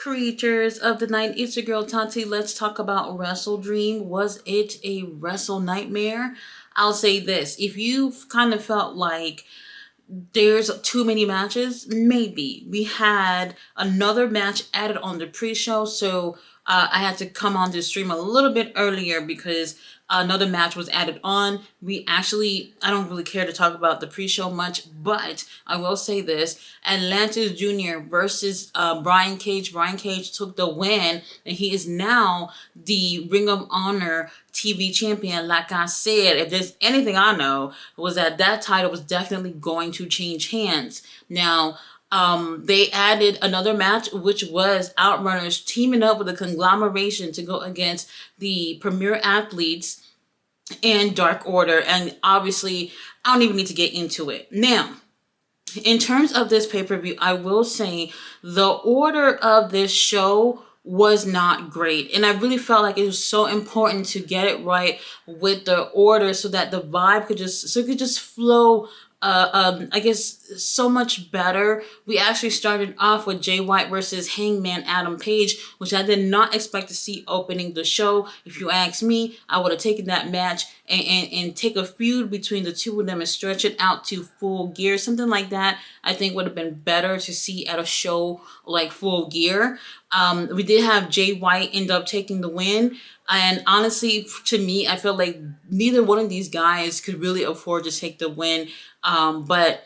Creatures of the night, it's your girl Tati. Let's talk about Wrestle Dream. Was it a wrestle nightmare? I'll say this. If you've kind of felt like there's too many matches, maybe. We had another match added on the pre-show, so I had to come on the stream a little bit earlier because another match was added on. I don't really care to talk about the pre-show much, but I will say this. Atlantis Jr. versus Brian Cage. Brian Cage took the win, and he is now the Ring of Honor TV champion. Like I said, if there's anything I know, was that title was definitely going to change hands. Now, they added another match, which was Outrunners teaming up with a conglomeration to go against the Premier Athletes and Dark Order. And obviously, I don't even need to get into it. Now, in terms of this pay-per-view, I will say the order of this show was not great. And I really felt like it was so important to get it right with the order so that the vibe could just flow I guess so much better. We actually started off with Jay White versus Hangman Adam Page, which I did not expect to see opening the show. If you ask me, I would have taken that match and take a feud between the two of them and stretch it out to Full Gear. Something like that I think would have been better to see at a show like Full Gear. We did have Jay White end up taking the win. And honestly, to me, I feel like neither one of these guys could really afford to take the win. But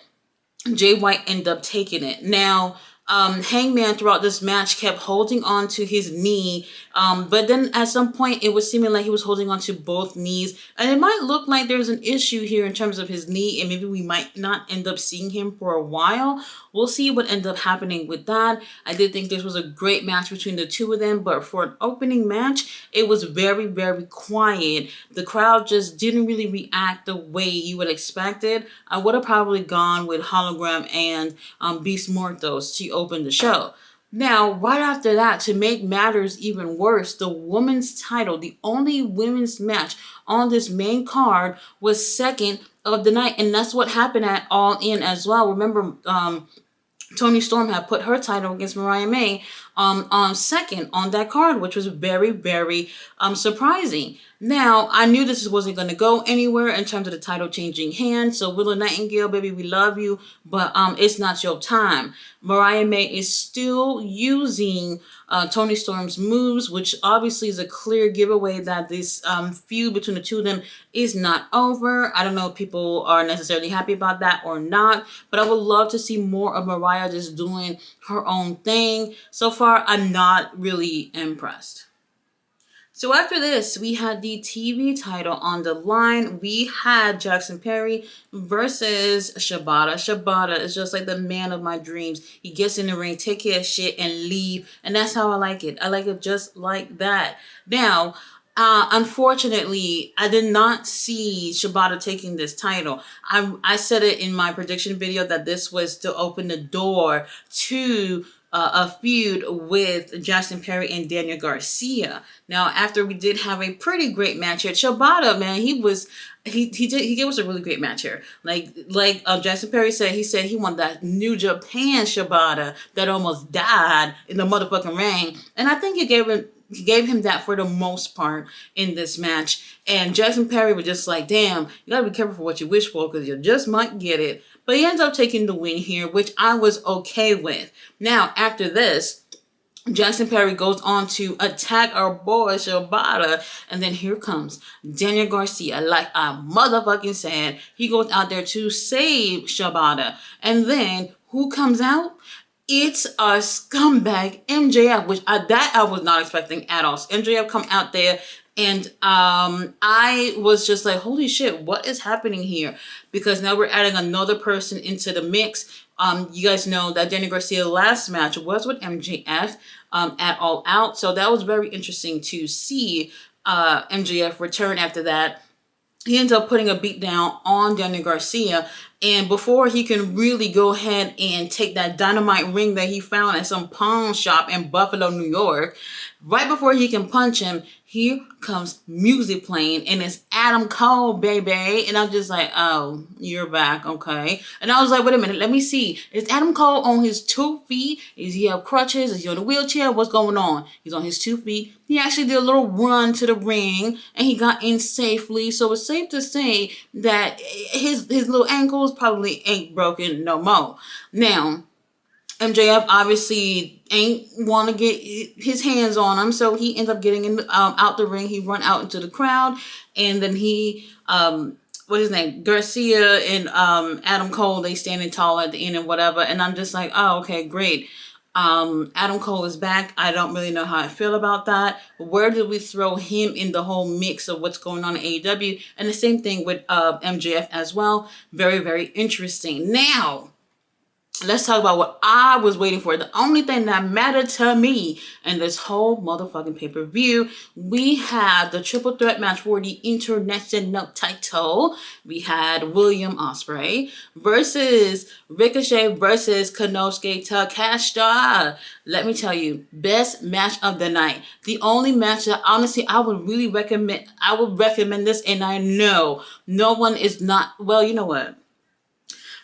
Jay White ended up taking it. Now, Hangman throughout this match kept holding on to his knee. But then at some point it was seeming like he was holding on to both knees. And it might look like there's an issue here in terms of his knee. And maybe we might not end up seeing him for a while. We'll see what ends up happening with that. I did think this was a great match between the two of them. But for an opening match, it was very, very quiet. The crowd just didn't really react the way you would expect it. I would have probably gone with Hologram and Beast Morthos to open the show. Now, right after that, to make matters even worse, the women's title, the only women's match on this main card, was second of the night. And that's what happened at All In as well. Remember, Toni Storm had put her title against Mariah May on second on that card, which was very, very surprising. Now, I knew this wasn't going to go anywhere in terms of the title changing hands. So, Willow Nightingale, baby, we love you, but it's not your time. Mariah May is still using Toni Storm's moves, which obviously is a clear giveaway that this feud between the two of them is not over. I don't know if people are necessarily happy about that or not, but I would love to see more of Mariah just doing her own thing. So far, I'm not really impressed. So after this, we had the TV title on the line. We had Jackson Perry versus Shibata. Shibata is just like the man of my dreams. He gets in the ring, take care of shit, and leave. And that's how I like it. I like it just like that. Now, unfortunately, I did not see Shibata taking this title. I said it in my prediction video that this was to open the door to a feud with Jackson Perry and Daniel Garcia. Now, after we did have a pretty great match here, Shibata, man, he gave us a really great match here. Like Jackson Perry said, he wanted that New Japan Shibata that almost died in the motherfucking ring, and I think he gave him that for the most part in this match. And Jackson Perry was just like, damn, you gotta be careful for what you wish for because you just might get it. But he ends up taking the win here, which I was okay with. Now, after this, Jackson Perry goes on to attack our boy Shibata, and then here comes Daniel Garcia. Like I motherfucking said, he goes out there to save Shibata. And then who comes out? It's a scumbag MJF, which I was not expecting at all. So MJF come out there, and I was just like, holy shit, what is happening here? Because now we're adding another person into the mix. You guys know that Daniel Garcia's last match was with MJF at All Out. So that was very interesting to see MJF return after that. He ends up putting a beat down on Daniel Garcia. And before he can really go ahead and take that dynamite ring that he found at some pawn shop in Buffalo, New York, right before he can punch him, here comes music playing, and it's Adam Cole, baby. And I'm just like, oh, you're back, okay. And I was like, wait a minute, let me see. Is Adam Cole on his 2 feet? Is he have crutches? Is he on a wheelchair? What's going on? He's on his 2 feet. He actually did a little run to the ring, and he got in safely. So it's safe to say that his little ankles probably ain't broken no more. Now, MJF obviously ain't want to get his hands on him, so he ends up getting out the ring. He run out into the crowd, and then he, what is his name, Garcia and Adam Cole, they standing tall at the end and whatever. And I'm just like, oh, okay, great. Adam Cole is back. I don't really know how I feel about that. Where did we throw him in the whole mix of what's going on in AEW? And the same thing with MJF as well. Very, very interesting. Now, let's talk about what I was waiting for. The only thing that mattered to me in this whole motherfucking pay-per-view, we had the triple threat match for the international title. We had William Ospreay versus Ricochet versus Konosuke Takeshita. Let me tell you, best match of the night. The only match that honestly I would really recommend. I would recommend this, and I know no one is not. Well, you know what?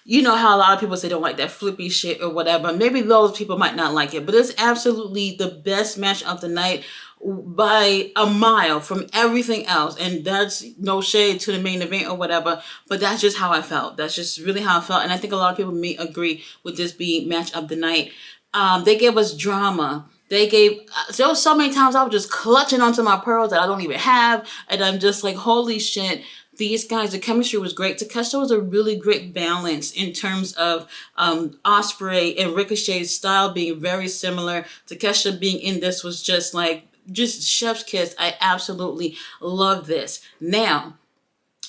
You know how a lot of people say don't like that flippy shit or whatever. Maybe those people might not like it, but it's absolutely the best match of the night by a mile from everything else. And that's no shade to the main event or whatever, but that's just how I felt. That's just really how I felt. And I think a lot of people may agree with this being match of the night. They gave us drama. They gave, there was so many times I was just clutching onto my pearls that I don't even have. And I'm just like, holy shit. These guys, the chemistry was great. Takeshita was a really great balance in terms of Ospreay and Ricochet's style being very similar. Takeshita being in this was just chef's kiss. I absolutely love this. Now,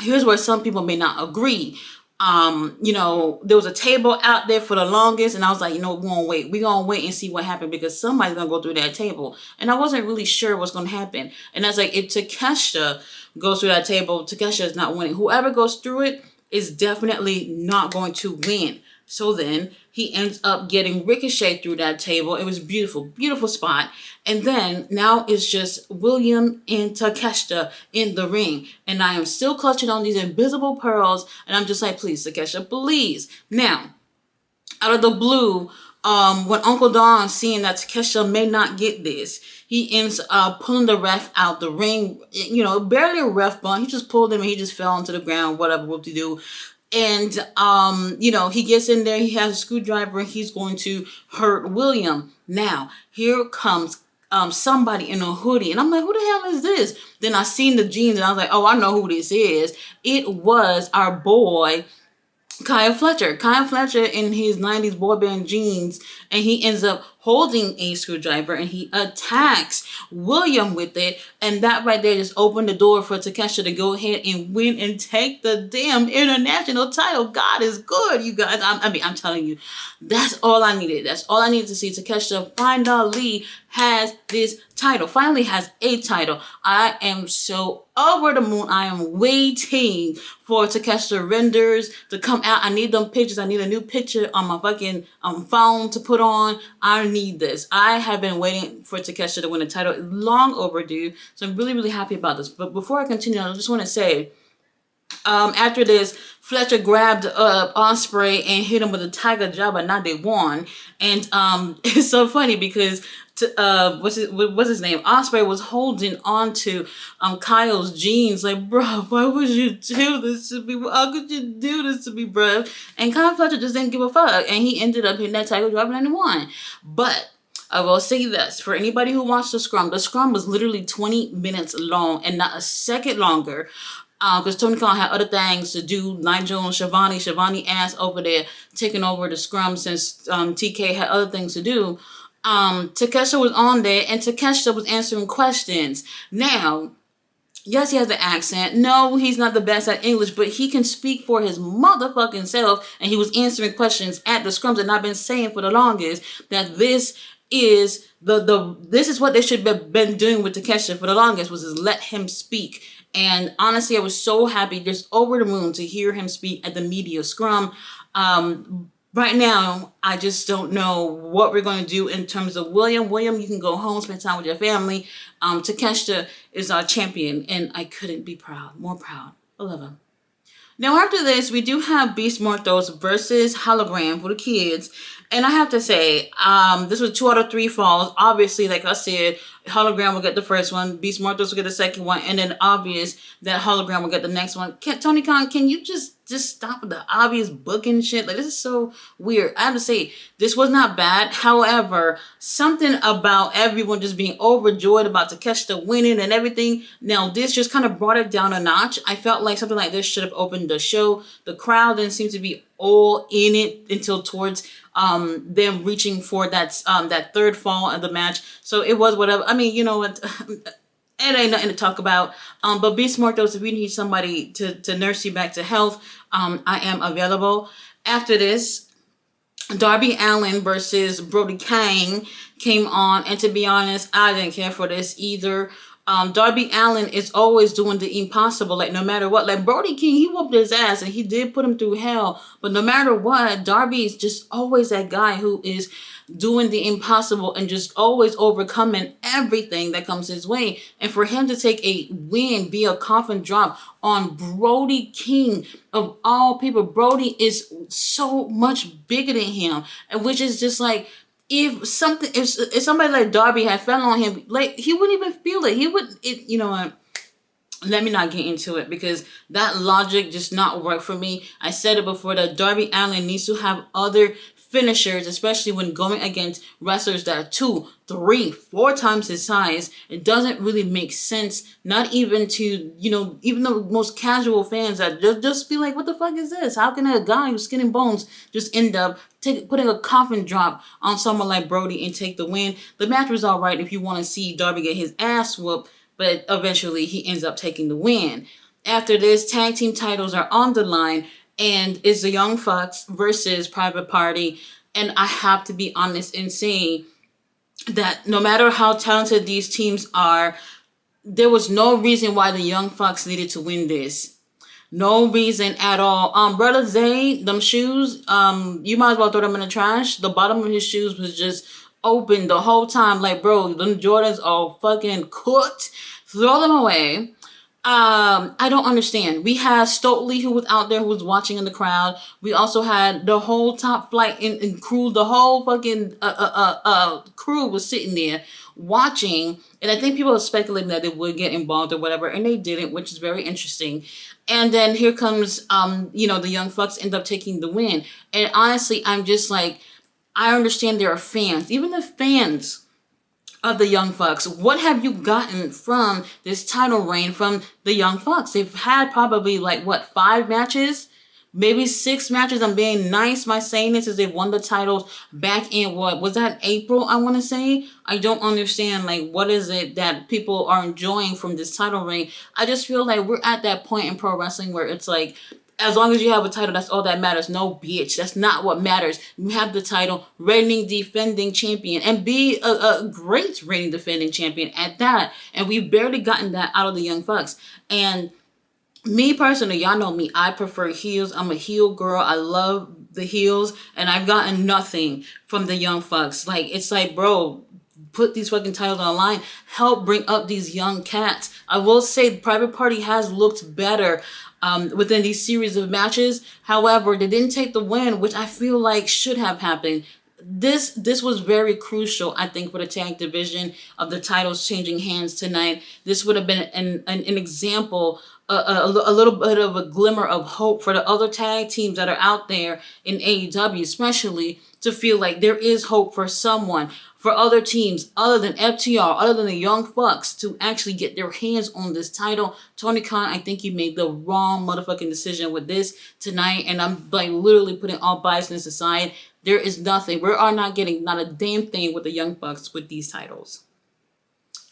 here's where some people may not agree. There was a table out there for the longest, and I was like, we're gonna wait and see what happened, because somebody's gonna go through that table. And I wasn't really sure what's gonna happen. And I was like, if Takeshita goes through that table, Takeshita is not winning. Whoever goes through it is definitely not going to win. So then he ends up getting Ricochet through that table. It was beautiful, beautiful spot. And then now it's just William and Takeshita in the ring. And I am still clutching on these invisible pearls. And I'm just like, please, Takeshita, please. Now, out of the blue, when Uncle Don, seeing that Takeshita may not get this, he ends up pulling the ref out the ring. Barely a ref bump. He just pulled him and he just fell onto the ground, whatever, whoop-de-doo. And, he gets in there, he has a screwdriver, and he's going to hurt William. Now, here comes somebody in a hoodie. And I'm like, who the hell is this? Then I seen the jeans, and I was like, oh, I know who this is. It was our boy, Kyle Fletcher. Kyle Fletcher in his 90s boy band jeans, and he ends up holding a screwdriver, and he attacks William with it, and that right there just opened the door for Takeshita to go ahead and win and take the damn international title. God is good, you guys. I'm telling you, that's all I needed. That's all I needed to see. Takeshita finally has this title, finally has a title. I am so over the moon. I am waiting for Takeshita renders to come out. I need them pictures. I need a new picture on my fucking phone to put on. I need this. I have been waiting for Takeshita to win the title. Long overdue. So I'm really, really happy about this. But before I continue, I just want to say, after this, Fletcher grabbed Ospreay and hit him with a tiger job, but now they won. And it's so funny because what's his name? Ospreay was holding on to Kyle's jeans, like, bro, why would you do this to me? How could you do this to me, bro? And Kyle Fletcher just didn't give a fuck, and he ended up hitting that tiger drop and he won. But I will say this, for anybody who watched the scrum was literally 20 minutes long and not a second longer. Because Tony Khan had other things to do. Nigel and Shivani ass over there taking over the scrum since TK had other things to do. Takeshita was on there, and Takeshita was answering questions. Now, yes, he has the accent. No, he's not the best at English, but he can speak for his motherfucking self, and he was answering questions at the scrums. And I've been saying for the longest that this is the this is what they should have been doing with Takeshita for the longest, was just let him speak. And honestly, I was so happy, just over the moon, to hear him speak at the media scrum. Right now, I just don't know what we're going to do in terms of William. William, you can go home, spend time with your family. Takeshita is our champion, and I couldn't be more proud. I love him. Now, after this, we do have Beast Mortos versus Hologram for the kids. And I have to say, this was 2 out of 3 falls. Obviously, like I said, Hologram will get the first one, Beast Mortos will get the second one, and then obvious that Hologram will get the next one. Tony Khan, can you just stop with the obvious booking shit? Like, this is so weird. I have to say, this was not bad. However, something about everyone just being overjoyed about Takeshita winning and everything. Now, this just kind of brought it down a notch. I felt like something like this should have opened the show. The crowd didn't seem to be all in it until towards them reaching for that third fall of the match. So it was whatever. I mean, you know what? It ain't nothing to talk about. But Beast Mortos, if you need somebody to nurse you back to health, I am available. After this, Darby Allin versus Brody King came on, and to be honest, I didn't care for this either. Darby Allin is always doing the impossible, like no matter what. Like Brody King, he whooped his ass and he did put him through hell. But no matter what, Darby is just always that guy who is doing the impossible and just always overcoming everything that comes his way. And for him to take a win via coffin drop on Brody King, of all people, Brody is so much bigger than him, and which is just like, if somebody like Darby had fell on him, like, he wouldn't even feel it. You know what? Let me not get into it, because that logic just not work for me. I said it before that Darby Allin needs to have other finishers, especially when going against wrestlers that are 2, 3, 4 times his size. It doesn't really make sense, not even to, even the most casual fans that just be like, what the fuck is this? How can a guy who's skin and bones just end up putting a coffin drop on someone like Brody and take the win? The match was all right if you want to see Darby get his ass whooped, but eventually he ends up taking the win. After this, tag team titles are on the line, and it's the Young Bucks versus Private Party. And I have to be honest and say that no matter how talented these teams are, there was no reason why the Young Bucks needed to win this. No reason at all. Brother Zay, them shoes, you might as well throw them in the trash. The bottom of his shoes was just open the whole time. Like, bro, them Jordans are fucking cooked. Throw them away. I don't understand. We had Stokely, who was out there, who was watching in the crowd. We also had the whole Top Flight and crew. The whole fucking crew was sitting there watching. And I think people were speculating that they would get involved or whatever, and they didn't, which is very interesting. And then here comes, the Young Bucks end up taking the win. And honestly, I'm just like, I understand there are fans. Even the fans of the Young Bucks, what have you gotten from this title reign from the Young Bucks? They've had probably 5 matches, maybe 6 matches. I'm being nice by saying this, as they've won the titles back in, what was that, April, I want to say? I don't understand, what is it that people are enjoying from this title reign? I just feel like we're at that point in pro wrestling where it's like, as long as you have a title, that's all that matters. No, bitch. That's not what matters. You have the title, reigning defending champion, and be a great reigning defending champion at that. And we've barely gotten that out of the Young Bucks. And me personally, y'all know me, I prefer heels. I'm a heel girl. I love the heels, and I've gotten nothing from the Young Bucks. It's like, bro, put these fucking titles on the line. Help bring up these young cats. I will say Private Party has looked better within these series of matches. However, they didn't take the win, which I feel like should have happened. This was very crucial, I think, for the tag division of the titles changing hands tonight. This would have been an example, a little bit of a glimmer of hope for the other tag teams that are out there in AEW, especially, to feel like there is hope for someone, for other teams other than FTR, other than the Young Bucks, to actually get their hands on this title. Tony Khan, I think you made the wrong motherfucking decision with this tonight, and I'm literally putting all biasness aside. There is nothing. We are not getting not a damn thing with the Young Bucks with these titles.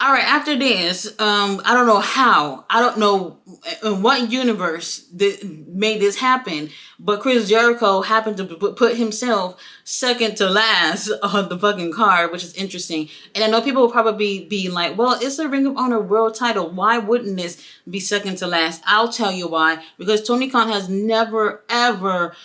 All right, after this, I don't know how, I don't know in what universe that made this happen, but Chris Jericho happened to put himself second to last on the fucking card, which is interesting. And I know people will probably be like, well, it's a Ring of Honor world title. Why wouldn't this be second to last? I'll tell you why. Because Tony Khan has never, ever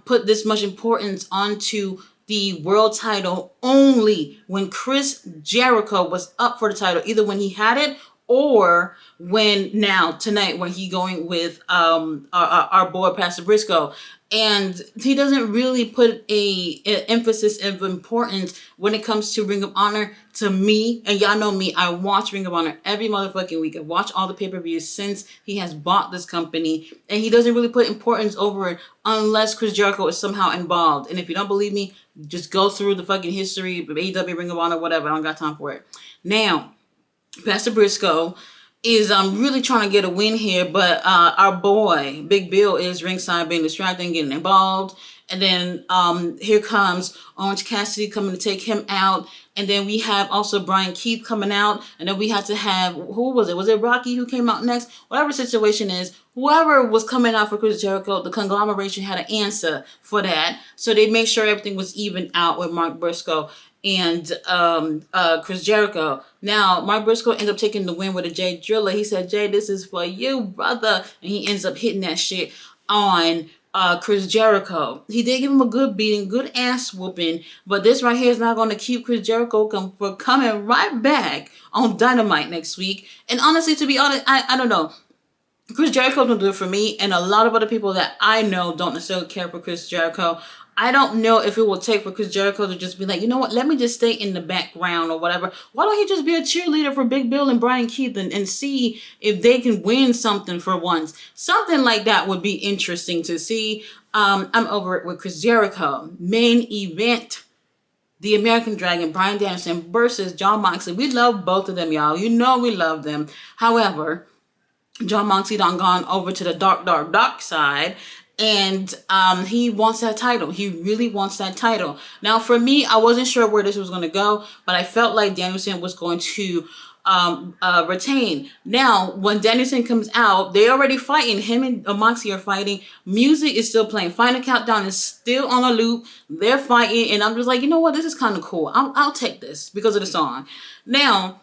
put this much importance onto the world title only when Chris Jericho was up for the title, either when he had it or when now tonight when he going with our boy Pastor Briscoe. And he doesn't really put an emphasis of importance when it comes to Ring of Honor to me. And y'all know me, I watch Ring of Honor every motherfucking week. I watch all the pay-per-views since he has bought this company. And he doesn't really put importance over it unless Chris Jericho is somehow involved. And if you don't believe me, just go through the fucking history of AEW, Ring of Honor, whatever. I don't got time for it. Now, Pastor Briscoe is really trying to get a win here, but our boy Big Bill is ringside being distracted and getting involved. And then here comes Orange Cassidy coming to take him out. And then we have also Brian Keith coming out. And then we had to have, who was it? Was it Rocky who came out next? Whatever the situation is, whoever was coming out for Chris Jericho, the conglomeration had an answer for that. So they made sure everything was even out with Mark Briscoe and Chris Jericho. Now, Mark Briscoe ends up taking the win with a Jay Driller. He said, Jay, this is for you, brother. And he ends up hitting that shit on Chris Jericho. He did give him a good beating, good ass whooping, but this right here is not going to keep Chris Jericho from coming right back on Dynamite next week. And honestly, to be honest, I don't know. Chris Jericho don't do it for me, and a lot of other people that I know don't necessarily care for Chris Jericho. I don't know if it will take for Chris Jericho to just be like, you know what, let me just stay in the background or whatever. Why don't he just be a cheerleader for Big Bill and Brian Keith and see if they can win something for once? Something like that would be interesting to see. I'm over it with Chris Jericho. Main event. The American Dragon, Bryan Danielson versus Jon Moxley. We love both of them, y'all. You know we love them. However, Jon Moxley done gone over to the dark side, and he wants that title. He really wants that title. Now, for me, I wasn't sure where this was going to go, but I felt like Danielson was going to retain. Now, when Danielson comes out, they already fighting. Him and Moxley are fighting. Music is still playing. Final Countdown is still on a loop. They're fighting, and I'm just like, you know what? This is kind of cool. I'll take this because of the song. Now,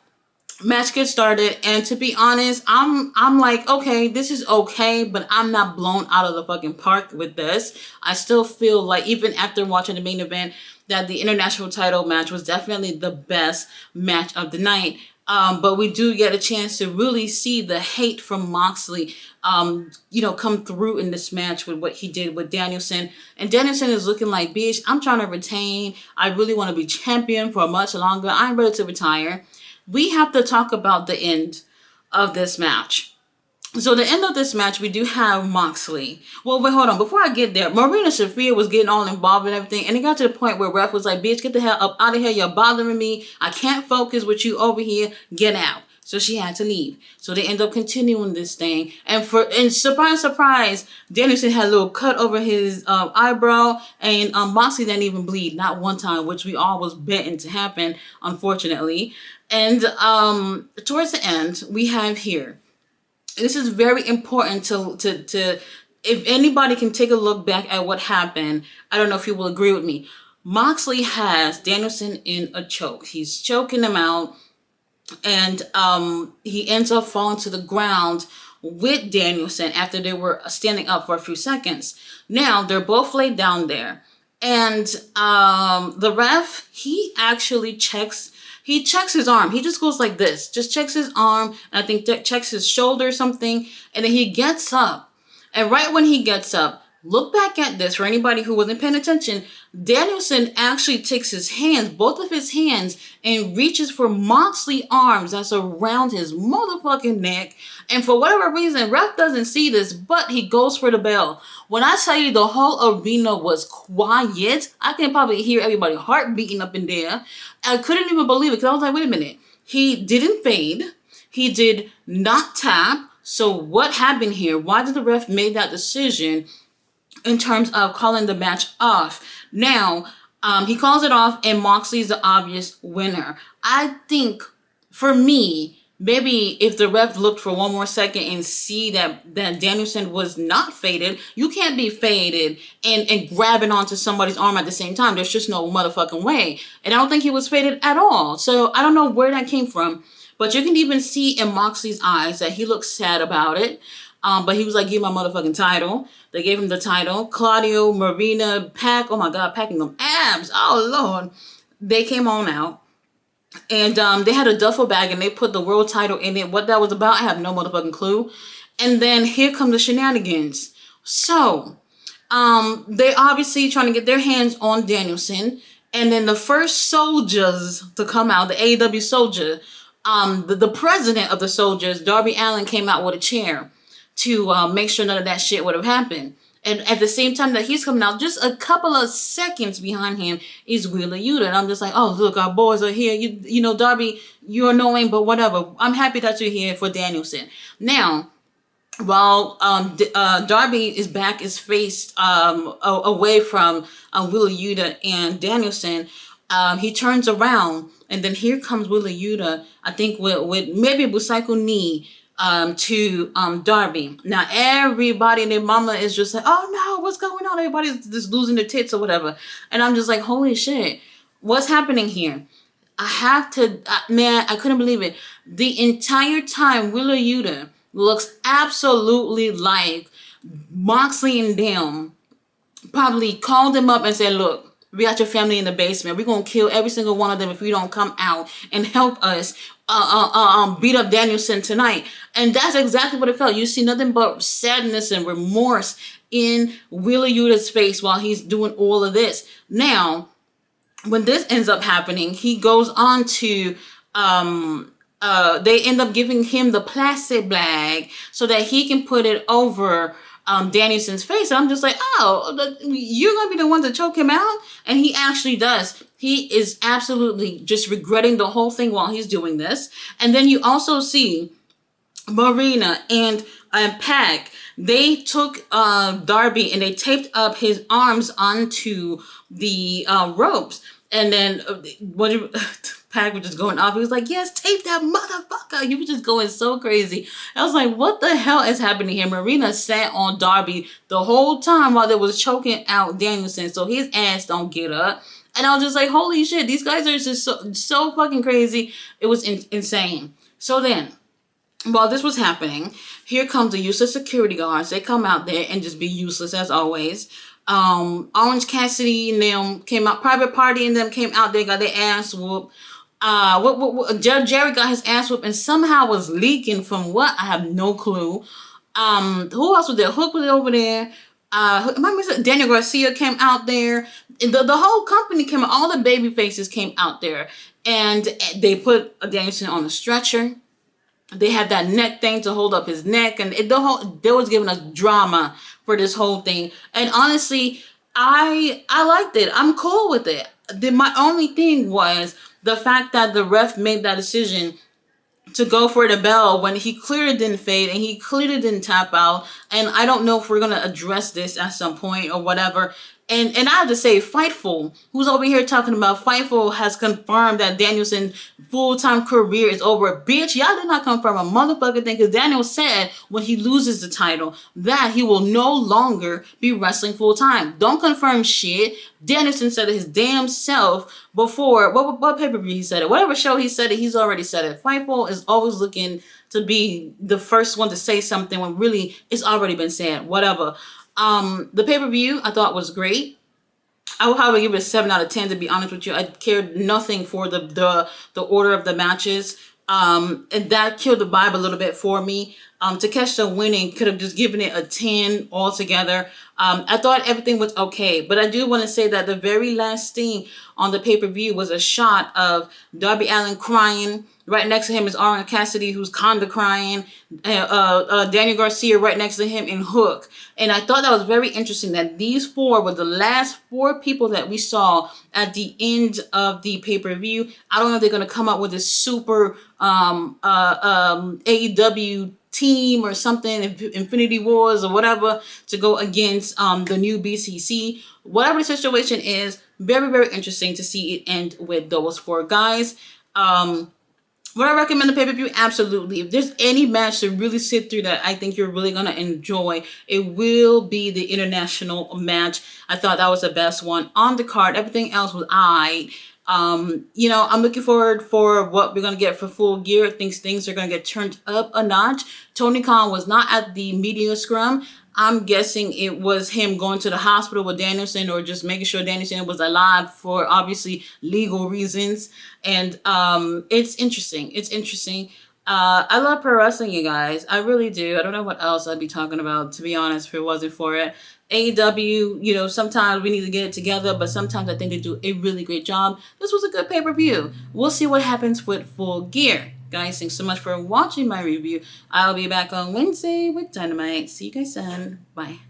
match gets started, and to be honest, I'm like, okay, this is okay, but I'm not blown out of the fucking park with this. I still feel like, even after watching the main event, that the international title match was definitely the best match of the night. But we do get a chance to really see the hate from Moxley, come through in this match with what he did with Danielson. And Danielson is looking like, bitch, I'm trying to retain. I really want to be champion for much longer. I'm ready to retire. We have to talk about the end of this match. So the end of this match, we do have Moxley. Well, wait, hold on. Before I get there, Marina Shafir was getting all involved and everything. And it got to the point where Ref was like, bitch, get the hell up out of here. You're bothering me. I can't focus with you over here. Get out. So she had to leave. So they end up continuing this thing. And surprise, surprise, Danielson had a little cut over his eyebrow. And Moxley didn't even bleed. Not one time, which we all was betting to happen, unfortunately. And towards the end, we have here. This is very important to if anybody can take a look back at what happened. I don't know if you will agree with me. Moxley has Danielson in a choke. He's choking him out, and he ends up falling to the ground with Danielson after they were standing up for a few seconds. Now they're both laid down there, and the ref, he actually checks. He checks his arm. He just goes like this. Just checks his arm. And I think checks his shoulder or something. And then he gets up. And right when he gets up, look back at this for anybody who wasn't paying attention. Danielson actually takes his hands, both of his hands, and reaches for Moxley's arms that's around his motherfucking neck. And for whatever reason, ref doesn't see this, but he goes for the bell. When I tell you the whole arena was quiet, I can probably hear everybody's heart beating up in there. I couldn't even believe it because I was like, wait a minute. He didn't fade. He did not tap. So what happened here? Why did the ref make that decision in terms of calling the match off? Now, he calls it off, and Moxley's the obvious winner. I think for me, maybe if the ref looked for one more second and see that Danielson was not faded, you can't be faded and grabbing onto somebody's arm at the same time. There's just no motherfucking way. And I don't think he was faded at all. So I don't know where that came from. But you can even see in Moxley's eyes that he looks sad about it. But he was like, give my motherfucking title. They gave him the title. Claudio, Marina, Pac, oh my God, packing them abs. Oh Lord. They came on out. And they had a duffel bag and they put the world title in it. What that was about, I have no motherfucking clue. And then here come the shenanigans. So, they obviously trying to get their hands on Danielson. And then the first soldiers to come out, the AEW soldier, the president of the soldiers, Darby Allin, came out with a chair to make sure none of that shit would have happened. And at the same time that he's coming out, just a couple of seconds behind him is Wheeler Yuta. And I'm just like, oh, look, our boys are here. You know, Darby, you're annoying, but whatever. I'm happy that you're here for Danielson. Now, while Darby is back, is faced away from Wheeler Yuta and Danielson, he turns around, and then here comes Wheeler Yuta, I think with maybe a Busaiku knee, to Darby. Now everybody and their mama is just like, oh no, what's going on? Everybody's just losing their tits or whatever. And I'm just like, holy shit, what's happening here? I have to, man, I couldn't believe it. The entire time, Wheeler Yuta looks absolutely like Moxley and them probably called him up and said, look, we got your family in the basement. We're going to kill every single one of them if you don't come out and help us beat up Danielson tonight. And that's exactly what it felt. You see nothing but sadness and remorse in Wheeler Yuta's face while he's doing all of this. Now, when this ends up happening, he goes on to... they end up giving him the plastic bag so that he can put it over Danielson's face. And I'm just like, oh, you're going to be the one to choke him out? And he actually does. He is absolutely just regretting the whole thing while he's doing this. And then you also see Marina and Pac. They took Darby and they taped up his arms onto the ropes. And then Pac was just going off. He was like, yes, tape that motherfucker. You were just going so crazy. I was like, what the hell is happening here? Marina sat on Darby the whole time while they was choking out Danielson, so his ass don't get up. And I was just like, holy shit, these guys are just so fucking crazy. It was insane. So then, while this was happening, here comes the useless security guards. They come out there and just be useless as always. Orange Cassidy and them came out. Private Party and them came out there, got their ass whooped. Jerry got his ass whooped and somehow was leaking from what? I have no clue. Who else was there? Hook was over there. Daniel Garcia came out there. The whole company came out. All the baby faces came out there. And they put Danielson on a stretcher. They had that neck thing to hold up his neck. And they was giving us drama for this whole thing. And honestly, I liked it. I'm cool with it. My only thing was the fact that the ref made that decision to go for the bell when he clearly didn't fade and he clearly didn't tap out. And I don't know if we're going to address this at some point or whatever. And I have to say, Fightful, who's over here talking about Fightful, has confirmed that Danielson's full-time career is over. Bitch, y'all did not confirm a motherfucking thing, because Daniel said when he loses the title that he will no longer be wrestling full-time. Don't confirm shit. Danielson said it his damn self before. What pay-per-view he said it? Whatever show he said it, he's already said it. Fightful is always looking to be the first one to say something when really it's already been said. Whatever. The pay-per-view I thought was great. I would probably give it a 7 out of 10, to be honest with you. I cared nothing for the order of the matches. And that killed the vibe a little bit for me. Takeshita winning could have just given it a 10 altogether. I thought everything was okay, but I do want to say that the very last thing on the pay-per-view was a shot of Darby Allin crying. Right next to him is Orange Cassidy, who's kinda crying. Daniel Garcia right next to him, and Hook. And I thought that was very interesting that these four were the last 4 people that we saw at the end of the pay-per-view. I don't know if they're gonna come up with this super AEW team or something, Infinity Wars or whatever, to go against the new BCC. Whatever the situation is, very, very interesting to see it end with those 4 guys. Would I recommend the pay per view? Absolutely. If there's any match to really sit through that I think you're really gonna enjoy, it will be the international match. I thought that was the best one on the card. Everything else was I'm looking forward for what we're gonna get for Full Gear. Things are gonna get turned up a notch. Tony Khan was not at the media scrum. I'm guessing it was him going to the hospital with Danielson, or just making sure Danielson was alive for obviously legal reasons. And it's interesting. It's interesting. I love pro wrestling, you guys. I really do. I don't know what else I'd be talking about, to be honest, if it wasn't for it. AEW, sometimes we need to get it together, but sometimes I think they do a really great job. This was a good pay-per-view. We'll see what happens with Full Gear. Guys, thanks so much for watching my review. I'll be back on Wednesday with Dynamite. See you guys then. Bye.